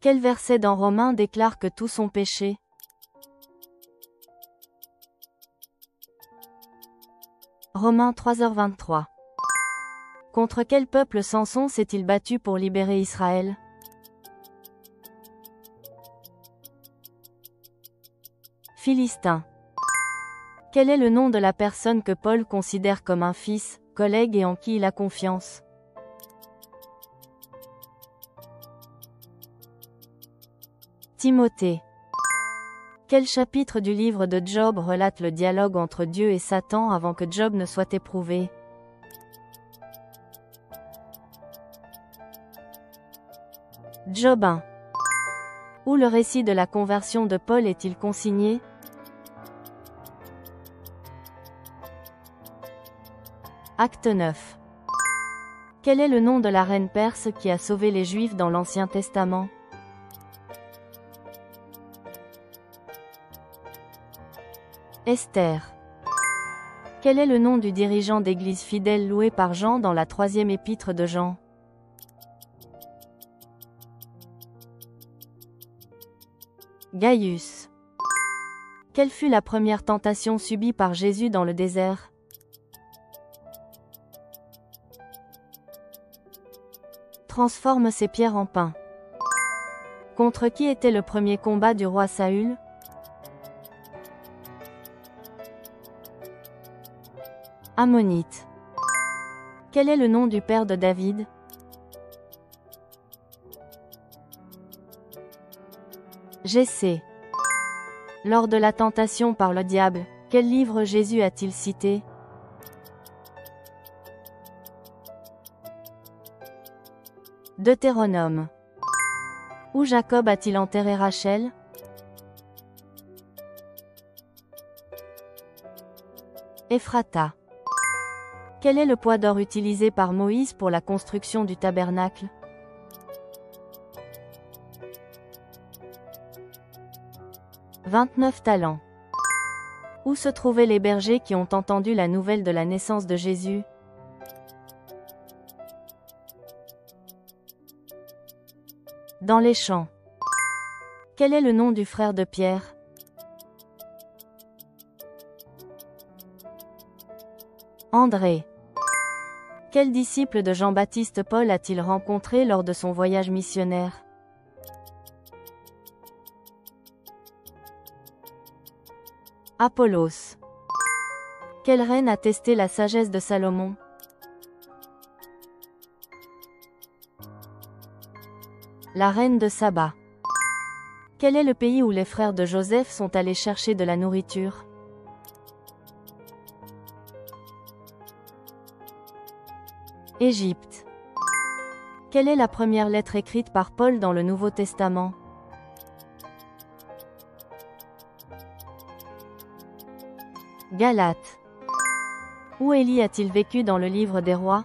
Quel verset dans Romains déclare que tous ont péché? Romains 3h23. Contre quel peuple Samson s'est-il battu pour libérer Israël? Philistin. Quel est le nom de la personne que Paul considère comme un fils, collègue et en qui il a confiance? Timothée. Quel chapitre du livre de Job relate le dialogue entre Dieu et Satan avant que Job ne soit éprouvé? Job 1. Où le récit de la conversion de Paul est-il consigné? Acte 9. Quel est le nom de la reine perse qui a sauvé les Juifs dans l'Ancien Testament? Esther. Quel est le nom du dirigeant d'église fidèle loué par Jean dans la 3e épître de Jean? Gaius. Quelle fut la première tentation subie par Jésus dans le désert? Transforme ces pierres en pain. Contre qui était le premier combat du roi Saül? Ammonite. Quel est le nom du père de David? Jessé. Lors de la tentation par le diable, quel livre Jésus a-t-il cité? Deutéronome. Où Jacob a-t-il enterré Rachel? Ephrata. Quel est le poids d'or utilisé par Moïse pour la construction du tabernacle? « 29 talents. Où se trouvaient les bergers qui ont entendu la nouvelle de la naissance de Jésus? Dans les champs. Quel est le nom du frère de Pierre? André. Quel disciple de Jean-Baptiste Paul a-t-il rencontré lors de son voyage missionnaire? Apollos. Quelle reine a testé la sagesse de Salomon? La reine de Saba. Quel est le pays où les frères de Joseph sont allés chercher de la nourriture? Égypte. Quelle est la première lettre écrite par Paul dans le Nouveau Testament? Galates. Où Élie a-t-il vécu dans le livre des rois?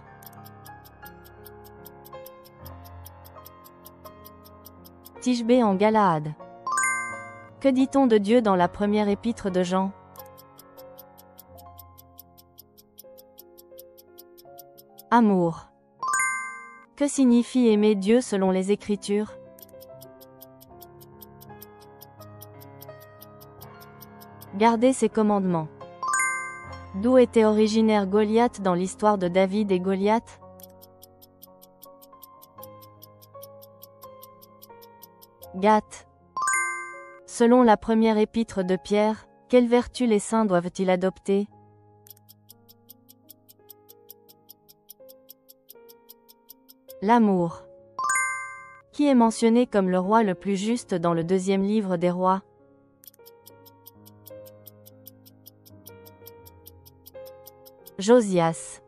Tishbé en Galaad. Que dit-on de Dieu dans la première épître de Jean? Amour. Que signifie aimer Dieu selon les Écritures? Garder ses commandements. D'où était originaire Goliath dans l'histoire de David et Goliath? Gath. Selon la première épître de Pierre, quelle vertu les saints doivent-ils adopter? L'amour. Qui est mentionné comme le roi le plus juste dans le 2e livre des rois? Josias.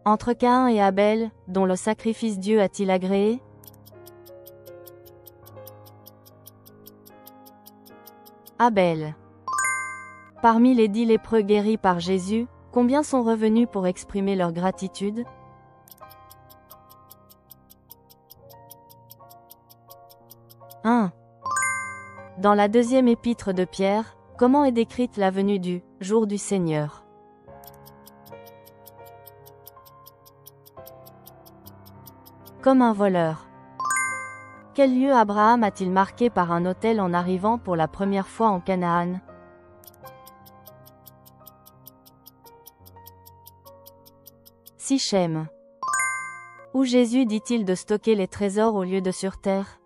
Entre Caïn et Abel, dont le sacrifice Dieu a-t-il agréé? Abel. Parmi les 10 lépreux guéris par Jésus, combien sont revenus pour exprimer leur gratitude? Dans la 2e épître de Pierre, comment est décrite la venue du jour du Seigneur? Comme un voleur. Quel lieu Abraham a-t-il marqué par un autel en arrivant pour la première fois en Canaan? Sichem. Où Jésus dit-il de stocker les trésors au lieu de sur terre?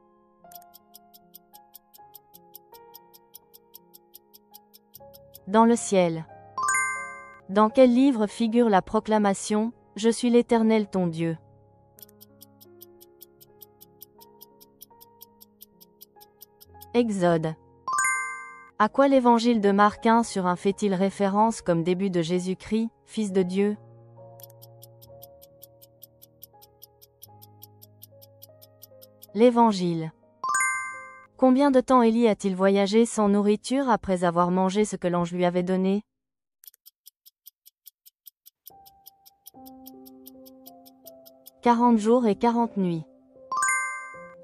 Dans le ciel. Dans quel livre figure la proclamation « Je suis l'Éternel ton Dieu » ? Exode. À quoi l'évangile de Marc 1 sur 1 fait-il référence comme début de Jésus-Christ, Fils de Dieu? L'Évangile. Combien de temps Élie a-t-il voyagé sans nourriture après avoir mangé ce que l'ange lui avait donné? 40 jours et 40 nuits.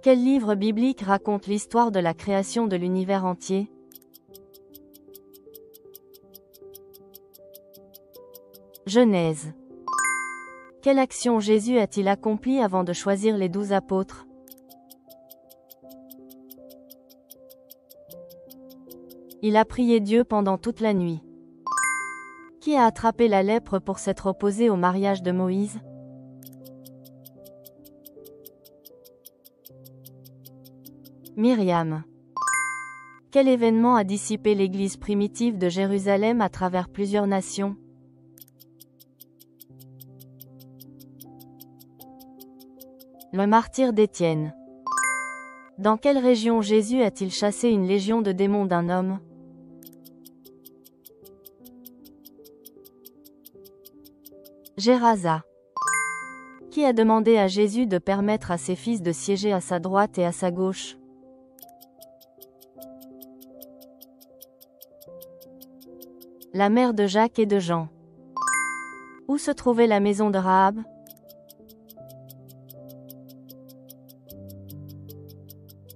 Quel livre biblique raconte l'histoire de la création de l'univers entier? Genèse. Quelle action Jésus a-t-il accomplie avant de choisir les 12 apôtres? Il a prié Dieu pendant toute la nuit. Qui a attrapé la lèpre pour s'être opposé au mariage de Moïse? Myriam. Quel événement a dissipé l'Église primitive de Jérusalem à travers plusieurs nations? Le martyre d'Étienne. Dans quelle région Jésus a-t-il chassé une légion de démons d'un homme? Gérasa. Qui a demandé à Jésus de permettre à ses fils de siéger à sa droite et à sa gauche? La mère de Jacques et de Jean. Où se trouvait la maison de Rahab?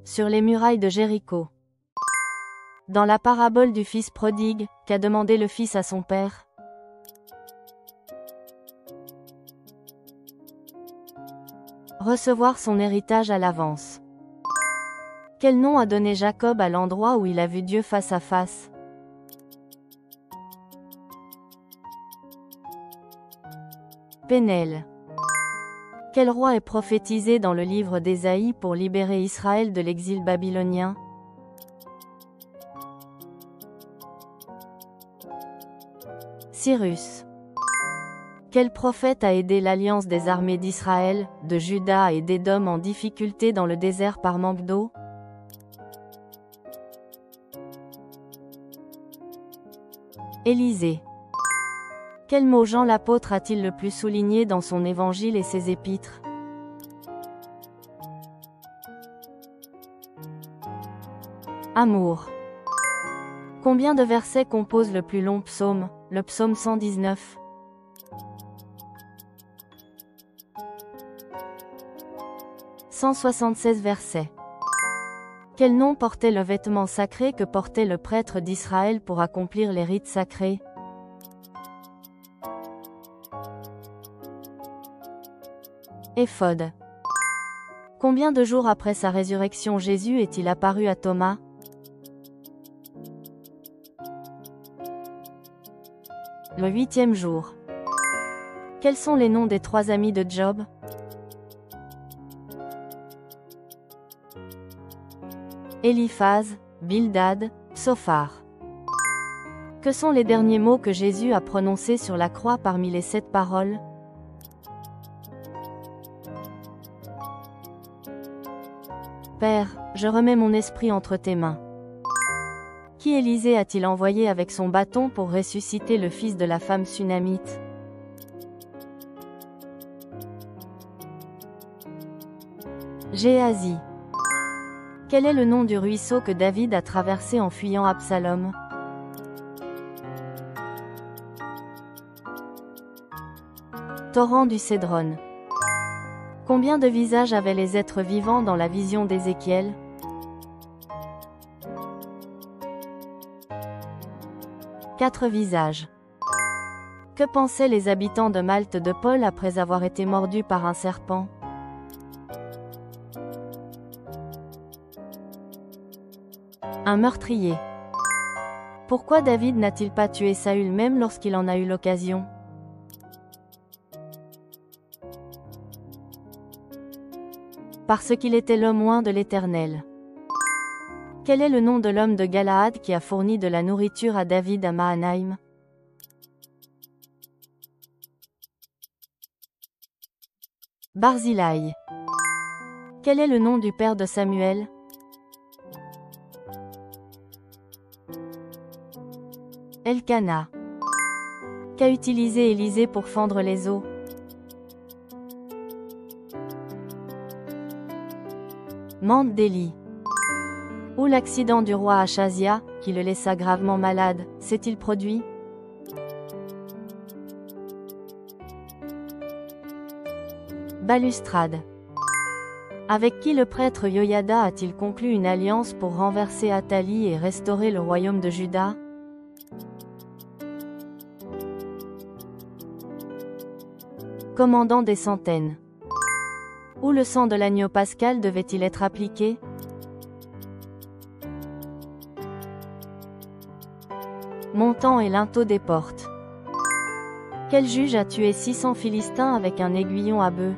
Sur les murailles de Jéricho. Dans la parabole du fils prodigue, qu'a demandé le fils à son père? Recevoir son héritage à l'avance. Quel nom a donné Jacob à l'endroit où il a vu Dieu face à face? Pénel. Quel roi est prophétisé dans le livre d'Ésaïe pour libérer Israël de l'exil babylonien? Cyrus. Quel prophète a aidé l'alliance des armées d'Israël, de Juda et d'Édom en difficulté dans le désert par manque d'eau? Élisée. Quel mot Jean l'apôtre a-t-il le plus souligné dans son évangile et ses épîtres? Amour. Combien de versets compose le plus long psaume, le psaume 119? « 176 versets. Quel nom portait le vêtement sacré que portait le prêtre d'Israël pour accomplir les rites sacrés? Éphod. Combien de jours après sa résurrection Jésus est-il apparu à Thomas? Le 8e jour. Quels sont les noms des 3 amis de Job? Eliphaz, Bildad, Sophar. Que sont les derniers mots que Jésus a prononcés sur la croix parmi les 7 paroles? Père, je remets mon esprit entre tes mains. Qui Élisée a-t-il envoyé avec son bâton pour ressusciter le fils de la femme sunamite? Géasi. Quel est le nom du ruisseau que David a traversé en fuyant Absalom? Torrent du Cédron. Combien de visages avaient les êtres vivants dans la vision d'Ézéchiel? Quatre visages. Que pensaient les habitants de Malte de Paul après avoir été mordus par un serpent? Un meurtrier. Pourquoi David n'a-t-il pas tué Saül même lorsqu'il en a eu l'occasion? Parce qu'il était l'homme oint de l'Éternel. Quel est le nom de l'homme de Galaad qui a fourni de la nourriture à David à Mahanaïm? Barzillai. Quel est le nom du père de Samuel? Elkana. Qu'a utilisé Élisée pour fendre les eaux? Mande d'Élie. Où l'accident du roi Achazia, qui le laissa gravement malade, s'est-il produit? Balustrade. Avec qui le prêtre Yoyada a-t-il conclu une alliance pour renverser Athalie et restaurer le royaume de Juda? Commandant des centaines. Où le sang de l'agneau pascal devait-il être appliqué? Montant et linteau des portes. Quel juge a tué 600 Philistins avec un aiguillon à bœuf?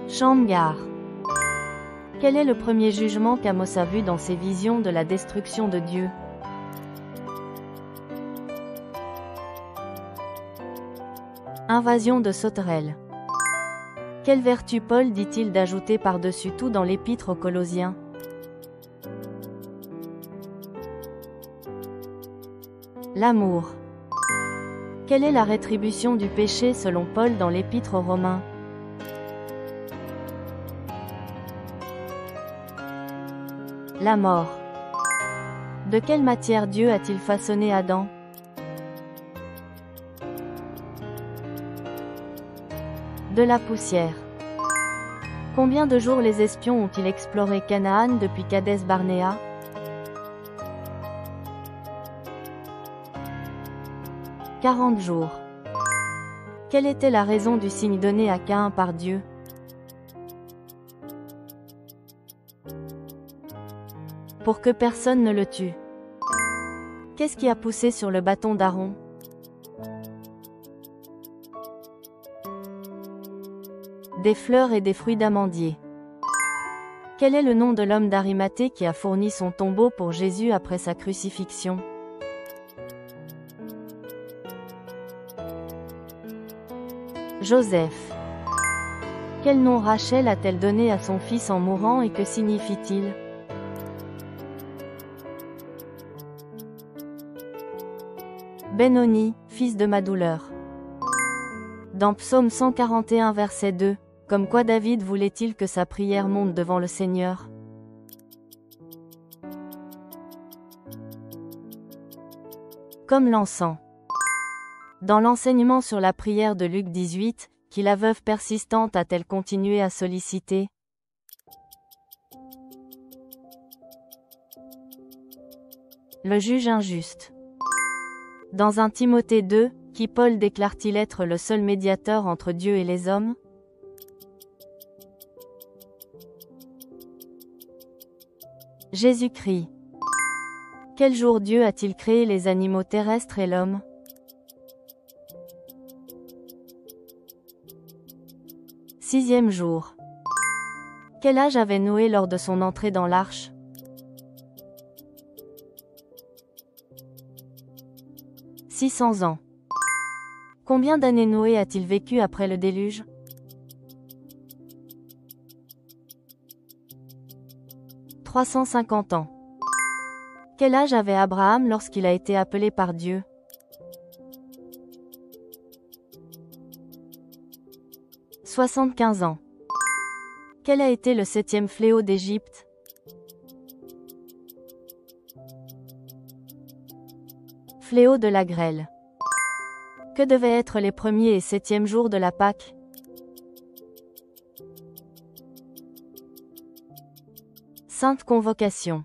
Shamgar. Quel est le premier jugement qu'Amos a vu dans ses visions de la destruction de Dieu? Invasion de Sauterelle. Quelle vertu Paul dit-il d'ajouter par-dessus tout dans l'épître aux Colossiens? L'amour. Quelle est la rétribution du péché selon Paul dans l'épître aux Romains? La mort. De quelle matière Dieu a-t-il façonné Adam? De la poussière. Combien de jours les espions ont-ils exploré Canaan depuis Kadès Barnéa? « 40 jours. Quelle était la raison du signe donné à Caïn par Dieu? Pour que personne ne le tue. Qu'est-ce qui a poussé sur le bâton d'Aaron? Des fleurs et des fruits d'amandier. Quel est le nom de l'homme d'Arimathée qui a fourni son tombeau pour Jésus après sa crucifixion? Joseph. Quel nom Rachel a-t-elle donné à son fils en mourant et que signifie-t-il? Benoni, fils de ma douleur. Dans Psaume 141 verset 2, comme quoi David voulait-il que sa prière monte devant le Seigneur? Comme l'encens. Dans l'enseignement sur la prière de Luc 18, qui la veuve persistante a-t-elle continué à solliciter? Le juge injuste. Dans 1 Timothée 2, qui Paul déclare-t-il être le seul médiateur entre Dieu et les hommes? Jésus-Christ. Quel jour Dieu a-t-il créé les animaux terrestres et l'homme? Sixième jour. Quel âge avait Noé lors de son entrée dans l'arche? 600 ans. Combien d'années Noé a-t-il vécu après le déluge? 350 ans. Quel âge avait Abraham lorsqu'il a été appelé par Dieu? 75 ans. Quel a été le 7e fléau d'Égypte? Fléau de la grêle. Que devaient être les 1er et 7e jours de la Pâque? Sainte Convocation.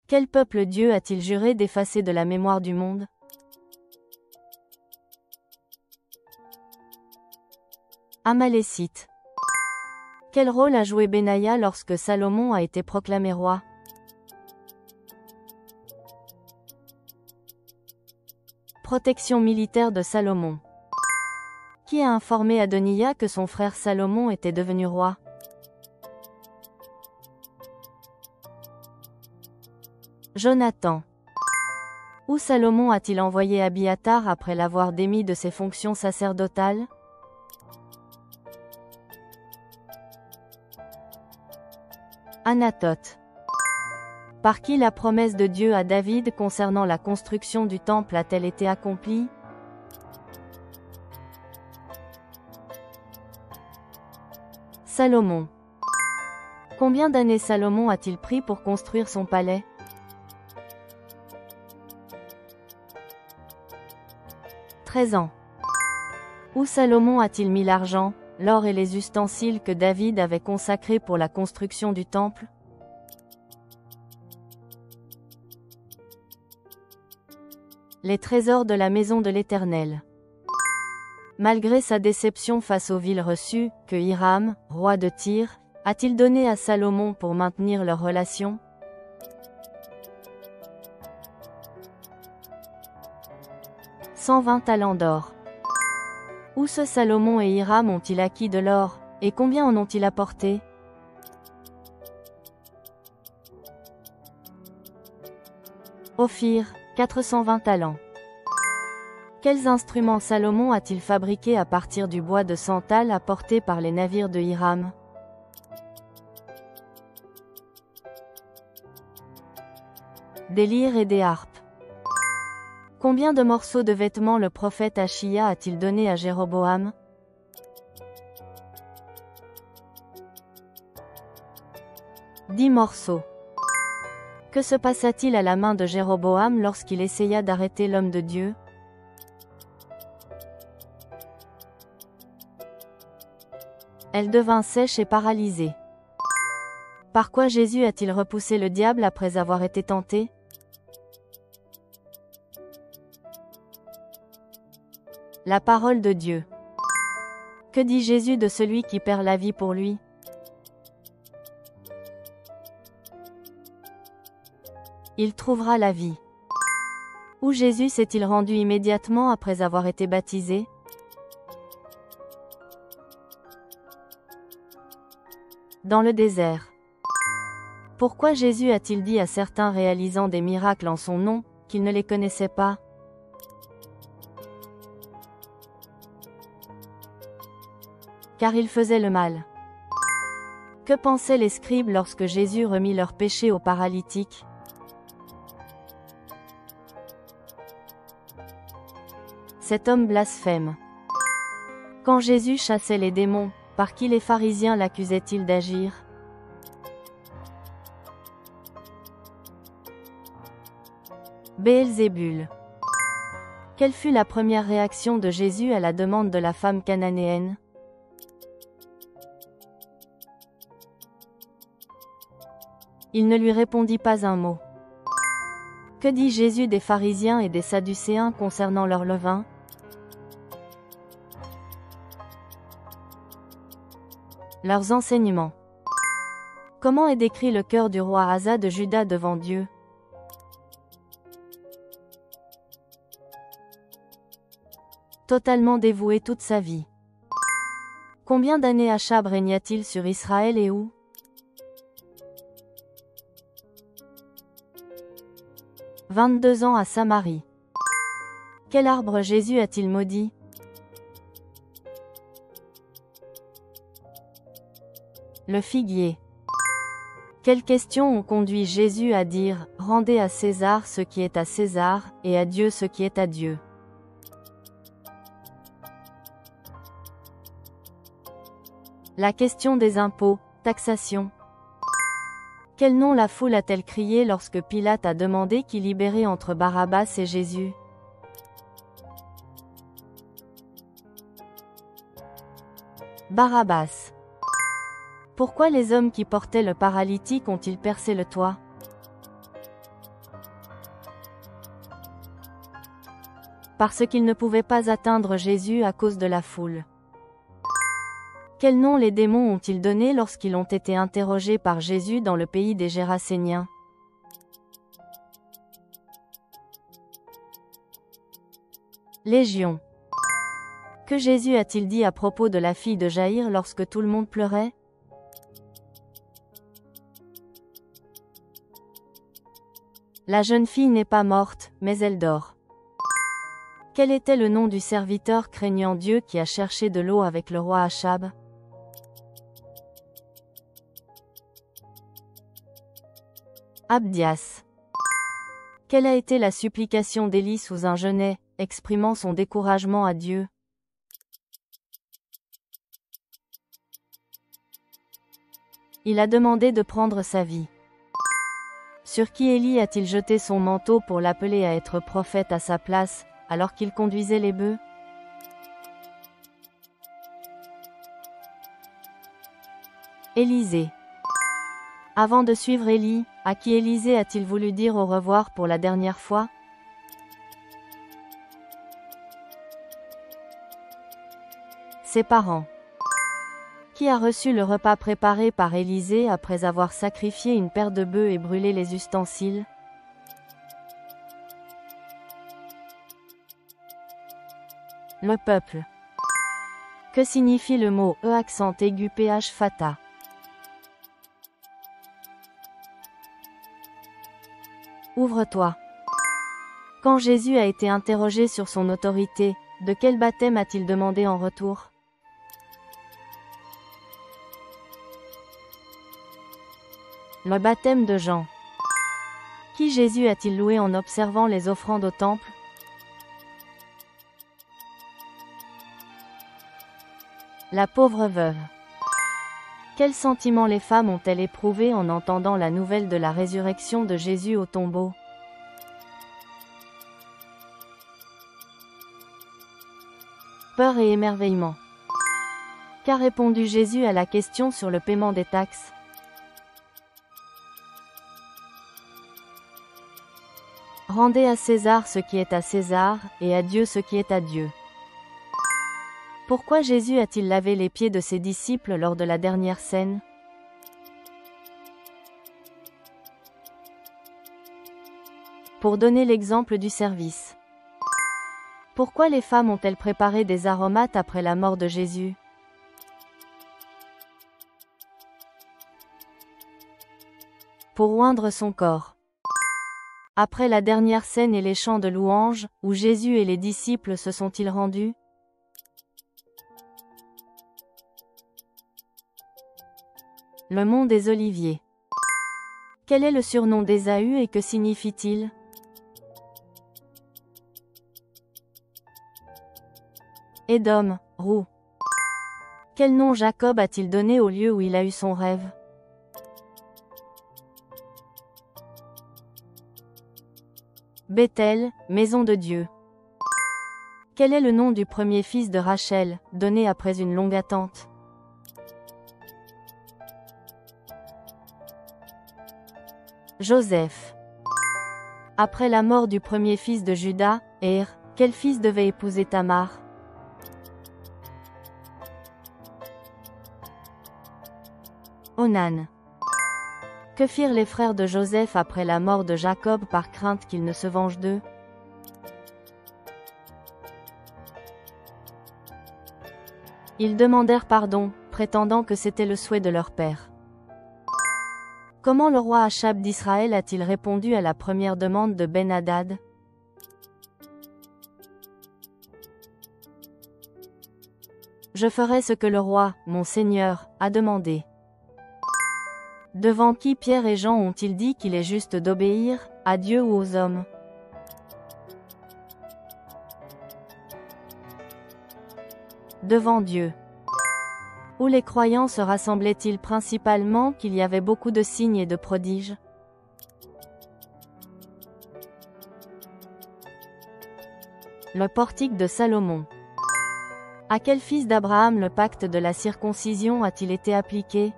Quel peuple Dieu a-t-il juré d'effacer de la mémoire du monde? Amalécite. Quel rôle a joué Benaïa lorsque Salomon a été proclamé roi? Protection militaire de Salomon. Qui a informé Adoniya que son frère Salomon était devenu roi? Jonathan. Où Salomon a-t-il envoyé Abiathar après l'avoir démis de ses fonctions sacerdotales? Anatote. Par qui la promesse de Dieu à David concernant la construction du temple a-t-elle été accomplie? Salomon. Combien d'années Salomon a-t-il pris pour construire son palais? 13 ans. Où Salomon a-t-il mis l'argent, l'or et les ustensiles que David avait consacrés pour la construction du temple? Les trésors de la maison de l'Éternel. Malgré sa déception face aux villes reçues, que Hiram, roi de Tyr, a-t-il donné à Salomon pour maintenir leur relation? « 120 talents d'or. Où ce Salomon et Hiram ont-ils acquis de l'or, et combien en ont-ils apporté? Ophir, 420 talents. Quels instruments Salomon a-t-il fabriqués à partir du bois de santal apporté par les navires de Hiram? Des lyres et des harpes. Combien de morceaux de vêtements le prophète Achia a-t-il donné à Jéroboam? 10 morceaux. Que se passa-t-il à la main de Jéroboam lorsqu'il essaya d'arrêter l'homme de Dieu? Elle devint sèche et paralysée. Par quoi Jésus a-t-il repoussé le diable après avoir été tenté? La parole de Dieu. Que dit Jésus de celui qui perd la vie pour lui? Il trouvera la vie. Où Jésus s'est-il rendu immédiatement après avoir été baptisé? Dans le désert. Pourquoi Jésus a-t-il dit à certains réalisant des miracles en son nom, qu'il ne les connaissait pas? Car il faisait le mal. Que pensaient les scribes lorsque Jésus remit leurs péchés aux paralytiques? Cet homme blasphème. Quand Jésus chassait les démons, par qui les pharisiens l'accusaient-ils d'agir? Béelzébul. Quelle fut la première réaction de Jésus à la demande de la femme cananéenne? Il ne lui répondit pas un mot. Que dit Jésus des pharisiens et des sadducéens concernant leur levain? Leurs enseignements. Comment est décrit le cœur du roi Asa de Juda devant Dieu? Totalement dévoué toute sa vie. Combien d'années Achab régna-t-il sur Israël et où? 22 ans à Samarie. Quel arbre Jésus a-t-il maudit? Le figuier. Quelles questions ont conduit Jésus à dire « Rendez à César ce qui est à César, et à Dieu ce qui est à Dieu ». La question des impôts, taxation. Quel nom la foule a-t-elle crié lorsque Pilate a demandé qui libérait entre Barabbas et Jésus? Barabbas. Pourquoi les hommes qui portaient le paralytique ont-ils percé le toit? Parce qu'ils ne pouvaient pas atteindre Jésus à cause de la foule. Quel nom les démons ont-ils donné lorsqu'ils ont été interrogés par Jésus dans le pays des Géraséniens? Légion. Que Jésus a-t-il dit à propos de la fille de Jaïr lorsque tout le monde pleurait? La jeune fille n'est pas morte, mais elle dort. Quel était le nom du serviteur craignant Dieu qui a cherché de l'eau avec le roi Achab? Abdias. Quelle a été la supplication d'Élie sous un genêt, exprimant son découragement à Dieu? Il a demandé de prendre sa vie. Sur qui Élie a-t-il jeté son manteau pour l'appeler à être prophète à sa place, alors qu'il conduisait les bœufs? Élisée. Avant de suivre Élie, à qui Élisée a-t-il voulu dire au revoir pour la dernière fois? Ses parents. Qui a reçu le repas préparé par Élisée après avoir sacrifié une paire de bœufs et brûlé les ustensiles? Le peuple. Que signifie le mot E accent aigu PH fata? Ouvre-toi. Quand Jésus a été interrogé sur son autorité, de quel baptême a-t-il demandé en retour? Le baptême de Jean. Qui Jésus a-t-il loué en observant les offrandes au temple? La pauvre veuve. Quel sentiment les femmes ont-elles éprouvé en entendant la nouvelle de la résurrection de Jésus au tombeau? Peur et émerveillement. Qu'a répondu Jésus à la question sur le paiement des taxes? Rendez à César ce qui est à César, et à Dieu ce qui est à Dieu. Pourquoi Jésus a-t-il lavé les pieds de ses disciples lors de la dernière scène? Pour donner l'exemple du service. Pourquoi les femmes ont-elles préparé des aromates après la mort de Jésus? Pour oindre son corps. Après la dernière scène et les chants de louanges, où Jésus et les disciples se sont-ils rendus? Le mont des Oliviers. Quel est le surnom d'Ésaü et que signifie-t-il? Édom, roue. Quel nom Jacob a-t-il donné au lieu où il a eu son rêve? Béthel, maison de Dieu. Quel est le nom du premier fils de Rachel, donné après une longue attente? Joseph. Après la mort du premier fils de Juda, quel fils devait épouser Tamar? Onan. Que firent les frères de Joseph après la mort de Jacob par crainte qu'il ne se venge d'eux? Ils demandèrent pardon, prétendant que c'était le souhait de leur père. Comment le roi Achab d'Israël a-t-il répondu à la première demande de Ben-Hadad? Je ferai ce que le roi, mon Seigneur, a demandé. Devant qui Pierre et Jean ont-ils dit qu'il est juste d'obéir, à Dieu ou aux hommes? Devant Dieu. Où les croyants se rassemblaient-ils principalement qu'il y avait beaucoup de signes et de prodiges? Le portique de Salomon. À quel fils d'Abraham le pacte de la circoncision a-t-il été appliqué?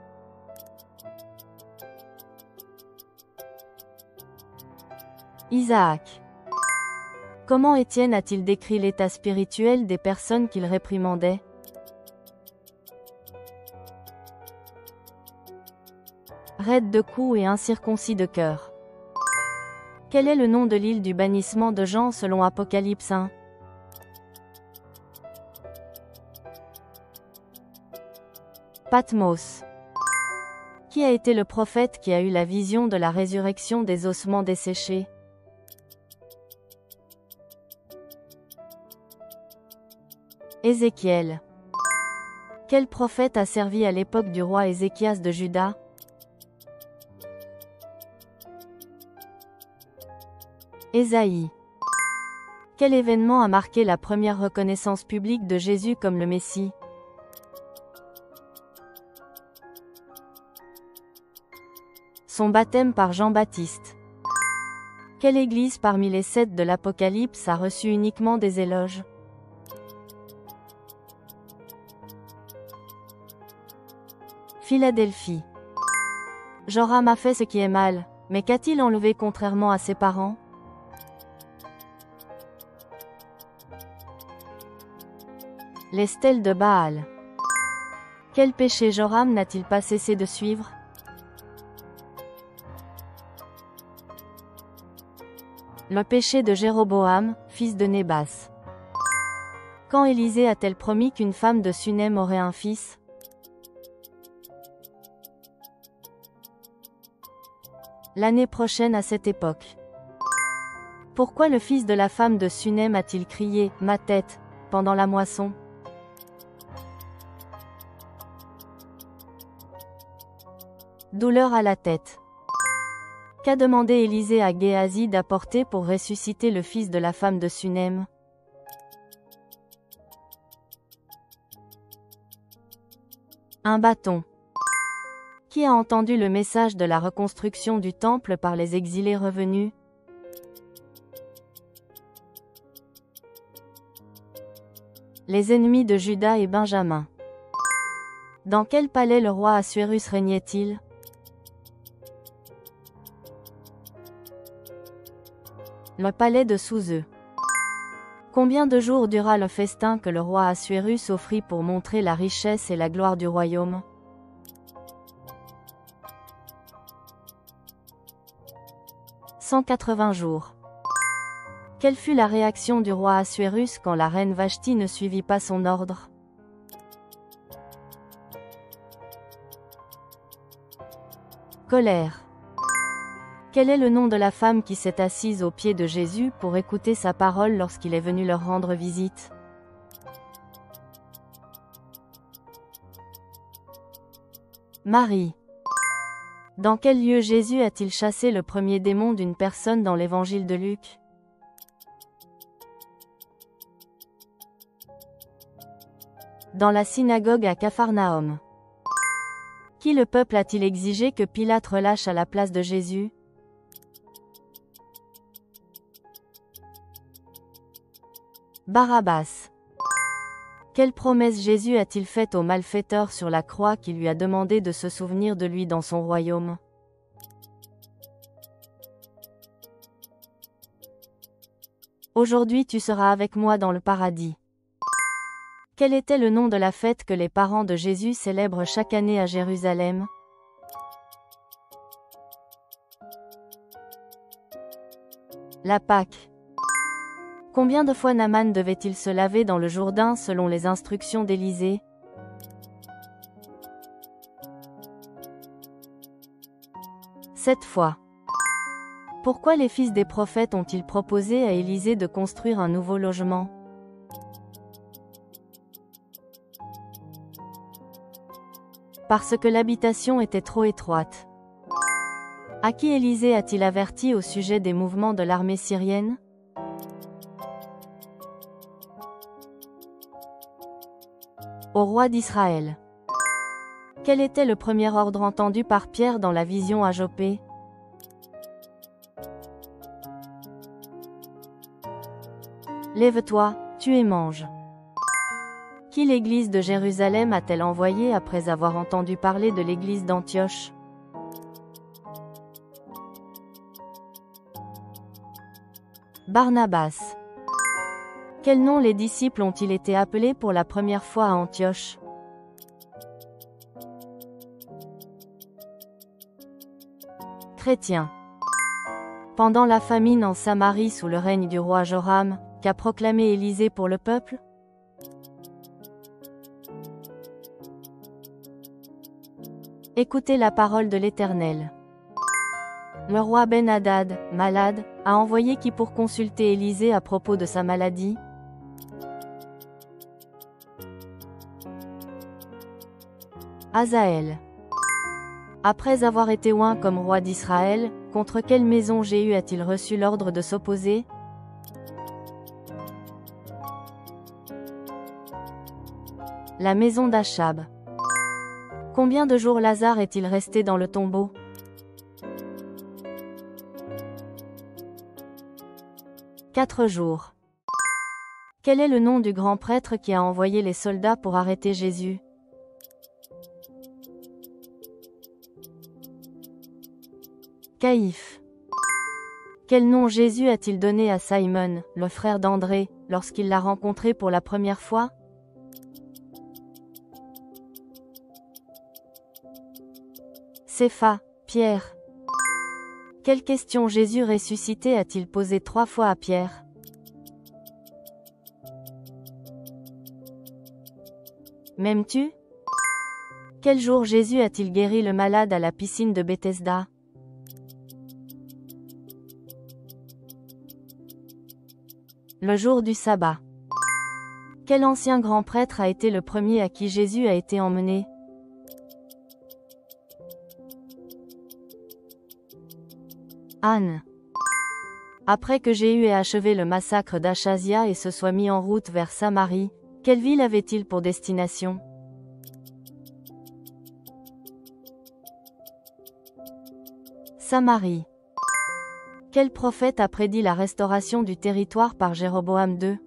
Isaac. Comment Étienne a-t-il décrit l'état spirituel des personnes qu'il réprimandait? raide de cou et incirconcis de cœur. Quel est le nom de l'île du bannissement de Jean selon Apocalypse 1? Patmos. Qui a été le prophète qui a eu la vision de la résurrection des ossements desséchés? Ézéchiel. Quel prophète a servi à l'époque du roi Ézéchias de Juda? Ésaïe. Quel événement a marqué la première reconnaissance publique de Jésus comme le Messie? Son baptême par Jean-Baptiste. Quelle église parmi les 7 de l'Apocalypse a reçu uniquement des éloges? Philadelphie. Joram a fait ce qui est mal, mais qu'a-t-il enlevé contrairement à ses parents? Les stèles de Baal. Quel péché Joram n'a-t-il pas cessé de suivre? Le péché de Jéroboam, fils de Nébat. Quand Élisée a-t-elle promis qu'une femme de Sunem aurait un fils? L'année prochaine à cette époque. Pourquoi le fils de la femme de Sunem a-t-il crié « Ma tête » pendant la moisson? Douleur à la tête. Qu'a demandé Élisée à Géasi d'apporter pour ressusciter le fils de la femme de Sunem? Un bâton. Qui a entendu le message de la reconstruction du temple par les exilés revenus? Les ennemis de Juda et Benjamin. Dans quel palais le roi Assuérus régnait-il? Le palais de Souzeux. Combien de jours dura le festin que le roi Assuérus offrit pour montrer la richesse et la gloire du royaume? 180 jours. Quelle fut la réaction du roi Assuérus quand la reine Vashti ne suivit pas son ordre? Colère. Quel est le nom de la femme qui s'est assise aux pieds de Jésus pour écouter sa parole lorsqu'il est venu leur rendre visite? Marie. Dans quel lieu Jésus a-t-il chassé le premier démon d'une personne dans l'évangile de Luc? Dans la synagogue à Capharnaüm. Qui le peuple a-t-il exigé que Pilate relâche à la place de Jésus? Barabbas. Quelle promesse Jésus a-t-il faite au malfaiteur sur la croix qui lui a demandé de se souvenir de lui dans son royaume? Aujourd'hui tu seras avec moi dans le paradis. Quel était le nom de la fête que les parents de Jésus célèbrent chaque année à Jérusalem? La Pâque. Combien de fois Naaman devait-il se laver dans le Jourdain selon les instructions d'Élisée? Sept fois. Pourquoi les fils des prophètes ont-ils proposé à Élisée de construire un nouveau logement? Parce que l'habitation était trop étroite. À qui Élisée a-t-il averti au sujet des mouvements de l'armée syrienne? Au roi d'Israël. Quel était le premier ordre entendu par Pierre dans la vision à Joppé? Lève-toi, tue et mange. Qui l'église de Jérusalem a-t-elle envoyé après avoir entendu parler de l'église d'Antioche? Barnabas. Quel nom les disciples ont-ils été appelés pour la première fois à Antioche? Chrétien. Pendant la famine en Samarie sous le règne du roi Joram, qu'a proclamé Élisée pour le peuple? Écoutez la parole de l'Éternel. Le roi Ben-Hadad, malade, a envoyé qui pour consulter Élisée à propos de sa maladie? Hazaël. Après avoir été oint comme roi d'Israël, contre quelle maison Jéhu a-t-il reçu l'ordre de s'opposer? La maison d'Achab. Combien de jours Lazare est-il resté dans le tombeau? 4 jours. Quel est le nom du grand prêtre qui a envoyé les soldats pour arrêter Jésus? Caïphe. Quel nom Jésus a-t-il donné à Simon, le frère d'André, lorsqu'il l'a rencontré pour la première fois? Cépha, Pierre. Quelle question Jésus ressuscité a-t-il posée 3 fois à Pierre? M'aimes-tu? Quel jour Jésus a-t-il guéri le malade à la piscine de Bethesda? Le jour du sabbat. Quel ancien grand prêtre a été le premier à qui Jésus a été emmené? Anne. Après que Jéhu ait achevé le massacre d'Achazia et se soit mis en route vers Samarie, quelle ville avait-il pour destination? Samarie. Quel prophète a prédit la restauration du territoire par Jéroboam II?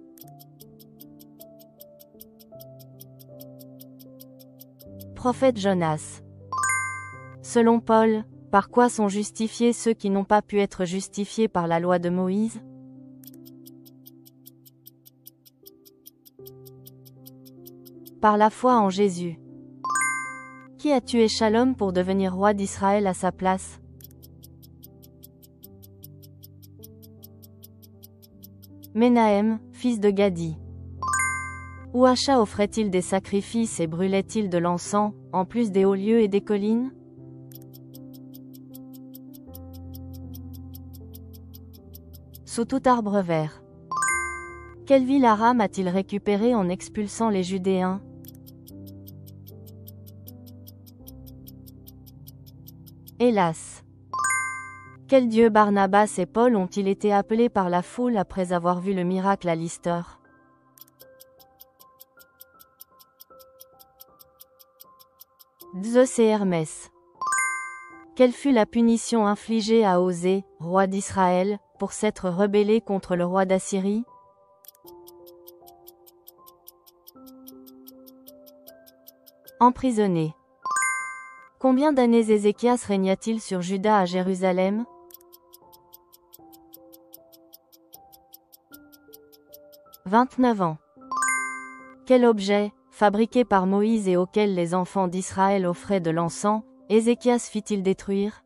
Prophète Jonas. Selon Paul, par quoi sont justifiés ceux qui n'ont pas pu être justifiés par la loi de Moïse? Par la foi en Jésus. Qui a tué Shalom pour devenir roi d'Israël à sa place? Ménahem, fils de Gadi. Où Acha offrait-il des sacrifices et brûlait-il de l'encens, en plus des hauts lieux et des collines? Sous tout arbre vert. Quelle ville Aram a-t-il récupérée en expulsant les Judéens? Hélas. Quel dieu Barnabas et Paul ont-ils été appelés par la foule après avoir vu le miracle à Lystre? Zeus et Hermès. Quelle fut la punition infligée à Osée, roi d'Israël, pour s'être rebellé contre le roi d'Assyrie? Emprisonné. Combien d'années Ézéchias régna-t-il sur Juda à Jérusalem? 29 ans. Quel objet, fabriqué par Moïse et auquel les enfants d'Israël offraient de l'encens, Ézéchias fit-il détruire?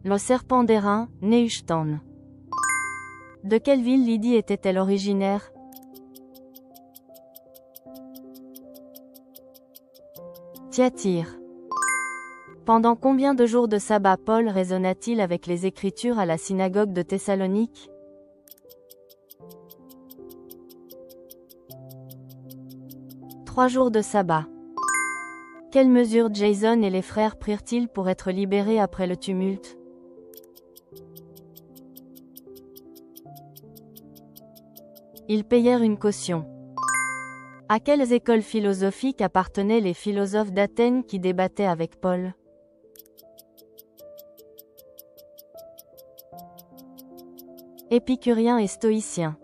Le serpent d'airain, Nehushtan. De quelle ville Lydie était-elle originaire? Thyatire. Pendant combien de jours de sabbat Paul raisonna-t-il avec les Écritures à la synagogue de Thessalonique? 3 jours de sabbat. Quelles mesures Jason et les frères prirent-ils pour être libérés après le tumulte? Ils payèrent une caution. À quelles écoles philosophiques appartenaient les philosophes d'Athènes qui débattaient avec Paul? Épicuriens et stoïciens.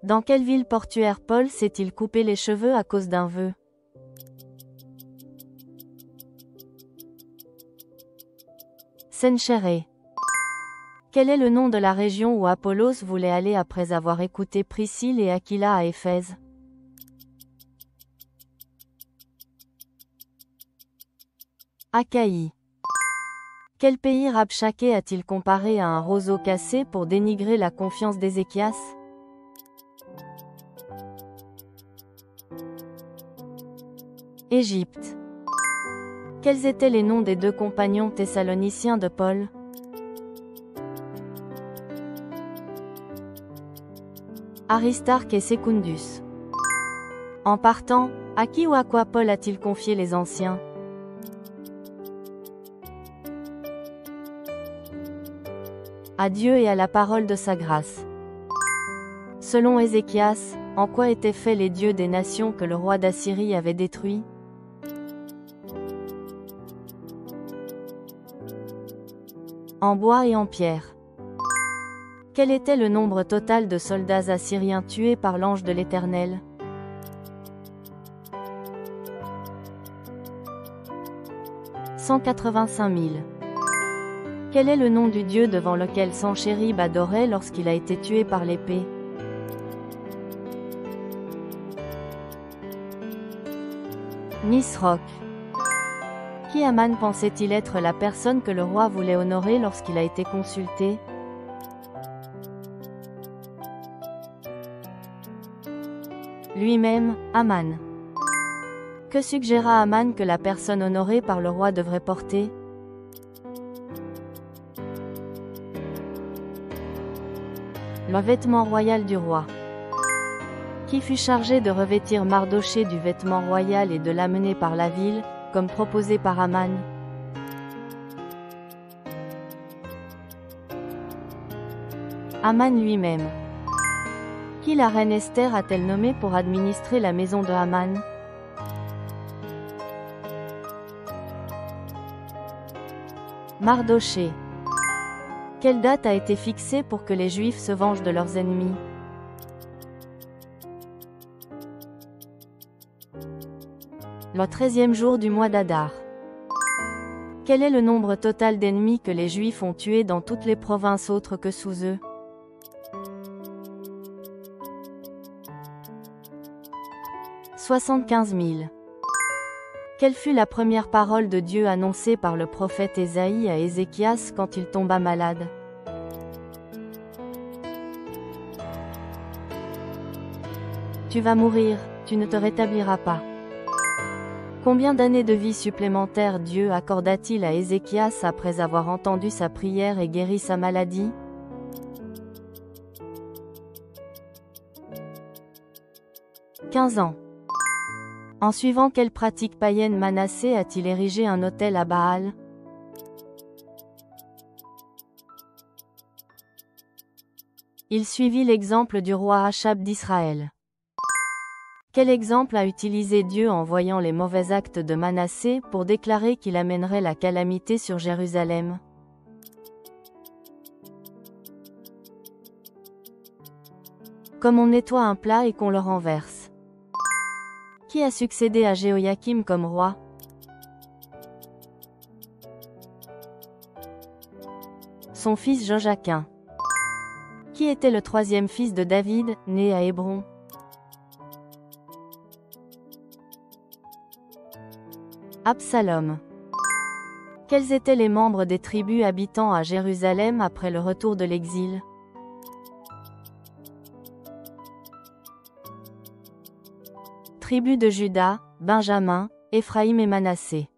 Dans quelle ville portuaire Paul s'est-il coupé les cheveux à cause d'un vœu? Senchéré. Quel est le nom de la région où Apollos voulait aller après avoir écouté Priscille et Aquila à Éphèse? Achaïe. Quel pays Rabshakeh a-t-il comparé à un roseau cassé pour dénigrer la confiance d'Ézéchias? Égypte. Quels étaient les noms des deux compagnons thessaloniciens de Paul? Aristarque et Secundus. En partant, à qui ou à quoi Paul a-t-il confié les anciens? À Dieu et à la parole de sa grâce. Selon Ézéchias, en quoi étaient faits les dieux des nations que le roi d'Assyrie avait détruits? En bois et en pierre. Quel était le nombre total de soldats assyriens tués par l'ange de l'Éternel? 185 000. Quel est le nom du Dieu devant lequel Sanchérib adorait lorsqu'il a été tué par l'épée? Nisroch. Qui Aman pensait-il être la personne que le roi voulait honorer lorsqu'il a été consulté? Lui-même, Aman. Que suggéra Aman que la personne honorée par le roi devrait porter? Le vêtement royal du roi. Qui fut chargé de revêtir Mardochée du vêtement royal et de l'amener par la ville, comme proposé par Aman? Aman lui-même. Qui la reine Esther a-t-elle nommé pour administrer la maison de Aman? Mardochée. Quelle date a été fixée pour que les Juifs se vengent de leurs ennemis? Le 13e jour du mois d'Adar. Quel est le nombre total d'ennemis que les Juifs ont tués dans toutes les provinces autres que sous eux? 75 000. Quelle fut la première parole de Dieu annoncée par le prophète Ésaïe à Ézéchias quand il tomba malade? Tu vas mourir, tu ne te rétabliras pas. Combien d'années de vie supplémentaires Dieu accorda-t-il à Ézéchias après avoir entendu sa prière et guéri sa maladie? 15 ans. En suivant quelle pratique païenne Manassé a-t-il érigé un autel à Baal? Il suivit l'exemple du roi Achab d'Israël. Quel exemple a utilisé Dieu en voyant les mauvais actes de Manassé pour déclarer qu'il amènerait la calamité sur Jérusalem? Comme on nettoie un plat et qu'on le renverse. Qui a succédé à Jéhoïakim comme roi? Son fils Joachim. Qui était le troisième fils de David, né à Hébron? Absalom. Quels étaient les membres des tribus habitant à Jérusalem après le retour de l'exil? Tribus de Juda, Benjamin, Éphraïm et Manassé.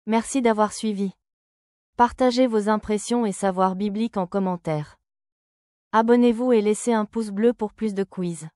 Merci d'avoir suivi. Partagez vos impressions et savoirs bibliques en commentaire. Abonnez-vous et laissez un pouce bleu pour plus de quiz.